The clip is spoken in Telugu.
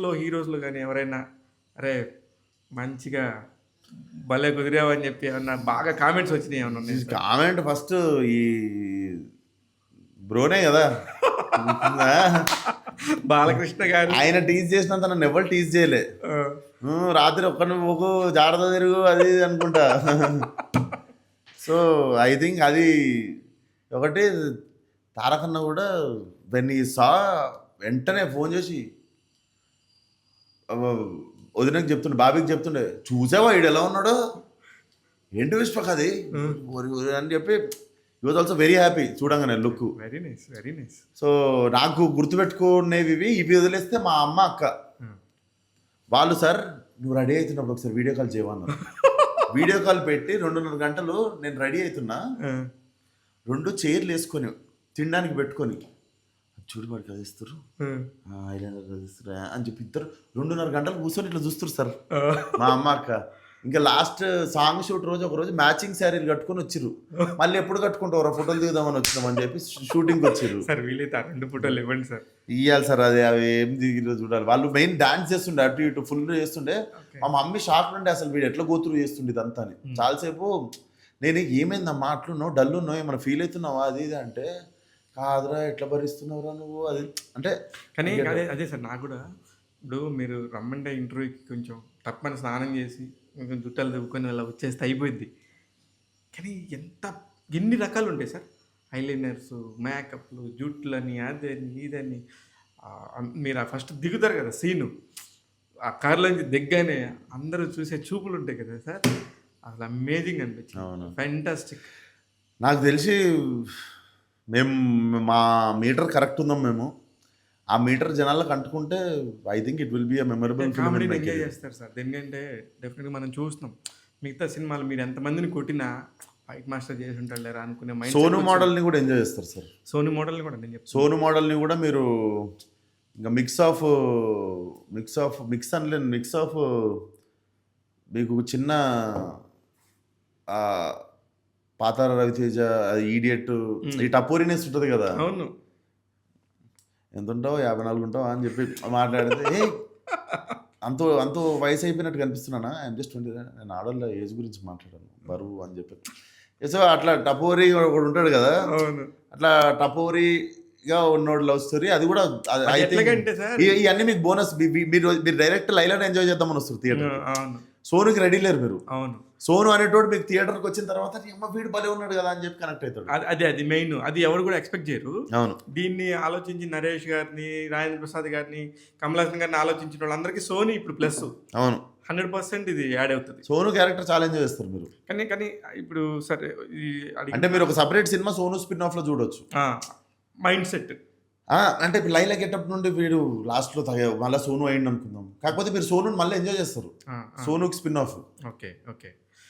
మూవీస్లో హీరోస్లో కానీ ఎవరైనా అరే మంచిగా భలే కుదిరావని చెప్పి ఏమన్నా బాగా కామెంట్స్ వచ్చినాయి ఏమన్నా ఉన్నాయి సార్? కామెంట్ ఫస్ట్ ఈ బ్రోనే కదా బాలకృష్ణ గారు ఆయన టీజ్ చేసినంత నన్ను ఎవరు టీజ్ చేయలే. ఆ, రాత్రి ఒక్కడిని పోకు జాగ్రత్త తిరుగు అది ఇది అనుకుంటా. సో ఐ థింక్ అది ఒకటి. తారకన్న కూడా వెన్ ఈ సా వెంటనే ఫోన్ చేసి వదినకి చెప్తుండే, బాబీకి చెప్తుండే, చూసావా ఈడు ఎలా ఉన్నాడో, ఏంటి విష్పక్ అది అని చెప్పి you was also very happy చూడంగానే look. Very nice very nice. So నాకు గుర్తుపెట్టుకునేవి ఇవి వదిలేస్తే మా అమ్మ అక్క వాళ్ళు, సార్ నువ్వు రెడీ అవుతున్నప్పుడు ఒకసారి వీడియో కాల్ చేయమన్నారు. వీడియో కాల్ పెట్టి 2.5 గంటలు నేను రెడీ అవుతున్నా, 2 చైర్లు వేసుకొని తినడానికి పెట్టుకొని చూడు వాడు కదిస్తారు ఐలైనర్ కదిస్తారు అని చెప్పి ఇద్దరు 2.5 గంటలు కూర్చొని ఇట్లా చూస్తారు సార్ మా అమ్మ అక్క. ఇంకా లాస్ట్ సాంగ్ షూట్ రోజు ఒక రోజు మ్యాచింగ్ శారీలు కట్టుకొని వచ్చిర్రు. మళ్ళీ ఎప్పుడు కట్టుకుంటారు, ఫోటోలు దిగుదామని వచ్చినామని చెప్పి షూటింగ్ వచ్చిర్రు. సార్ వీలైతే 2 ఫోటోలు ఇవ్వండి సార్. ఇవ్వాలి సార్, అది అవి ఏం దిగిరో చూడాలి. వాళ్ళు మెయిన్ డాన్స్ చేస్తుండే, అటు ఇటు ఫుల్ చేస్తుండే. మా మమ్మీ షాక్ నుండి అసలు వీడు ఎట్లా గోతురు చేస్తుండే ఇదంతా అని. చాలాసేపు నేను ఏమైందమ్మా అట్లున్నావు, డల్ ఉన్నావు, ఏమైనా ఫీల్ అవుతున్నావా అది ఇది అంటే, కాదురా ఎట్లా భరిస్తున్నావురా నువ్వు అది అంటే. కానీ అదే సార్ నాకు కూడా ఇప్పుడు మీరు రమ్మంటే ఇంటర్వ్యూకి కొంచెం తప్పని స్నానం చేసి కొంచెం జుట్టాలు దువ్వుకొని అలా వచ్చేస్తే అయిపోయింది. కానీ ఎన్ని రకాలు ఉంటాయి సార్, ఐలైనర్స్, మేకప్లు, జుట్లని, అదని ఇదని. మీరు ఫస్ట్ దిగుతారు కదా సీను, ఆ కార్లోంచి దిగ్గానే అందరూ చూసే చూపులు ఉంటాయి కదా సార్, అసలు అమేజింగ్ అనిపించింది. ఫ్యాంటాస్టిక్. నాకు తెలిసి మేము మా మీటర్ కరెక్ట్ ఉందాం, మేము ఆ మీటర్ జనాలకు అంటుకుంటే I think it will be a memorable film. Enjoy చేస్తారు సార్. దేనికంటే డెఫినెట్గా మనం చూస్తున్నాం మిగతా సినిమాలు, మీరు ఎంతమందిని కొట్టినా ఫైట్ మాస్టర్ చేసి ఉంటారు లేరా అనుకునే మైండ్. సోను మోడల్ని కూడా ఎంజాయ్ చేస్తారు సార్. సోను మోడల్ని కూడా నేను చెప్తాను. సోను మోడల్ని కూడా మీరు ఇంకా మిక్స్ ఆఫ్ మీకు చిన్న పాతాల రవితేజ, ఈడియట్, ఈ టపోరినెస్ ఉంటుంది కదా. అవును, ఎంత ఉంటావు 54 ఉంటావు అని చెప్పి మాట్లాడితే అంత వయసు అయిపోయినట్టు కనిపిస్తున్నానా, ఐఎమ్ జస్ట్ 20. నేను ఆడవాళ్ళ ఏజ్ గురించి మాట్లాడాను, బరువు అని చెప్పి. సో అట్లా టపోరీ ఒకడు ఉంటాడు కదా, అట్లా టపోరీగా ఉన్నోడు లవ్ స్టోరీ అది కూడా. ఇవన్నీ మీకు బోనస్. మీరు డైరెక్ట్ లైలాని ఎంజాయ్ చేద్దామని వస్తారు థియేటర్. సోనుకి రెడీ లేరు మీరు. అవును, సోను అనేటోడు మీకు థియేటర్కి వచ్చిన తర్వాత అమ్మ వీడు భలే ఉన్నాడు కదా అని చెప్పి కనెక్ట్ అవుతాడు. అది మెయిన్. అది ఎవరు కూడా ఎక్స్పెక్ట్ చేయరు. అవును, దీన్ని ఆలోచించి నరేష్ గారిని, రాజేంద్ర ప్రసాద్ గారిని, కమల్ హాసన్ గారిని ఆలోచించిన వాళ్ళందరికీ సోని ఇప్పుడు ప్లస్. అవును, 100% ఇది యాడ్ అవుతుంది. సోను క్యారెక్టర్ చాలా ఎంజాయ్ చేస్తారు మీరు. కానీ ఇప్పుడు సరే అంటే మీరు ఒక separate cinema Sonu spin off లో చూడొచ్చు. మైండ్ సెట్ అంటే ఇప్పుడు లైలా గెటప్ నుండి వీడు లాస్ట్లో మళ్ళీ సోను అయ్యింది అనుకుందాం. కాకపోతే మీరు సోను మళ్ళీ ఎంజాయ్ చేస్తారు, సోనుకి స్పిన్ ఆఫ్. ఓకే.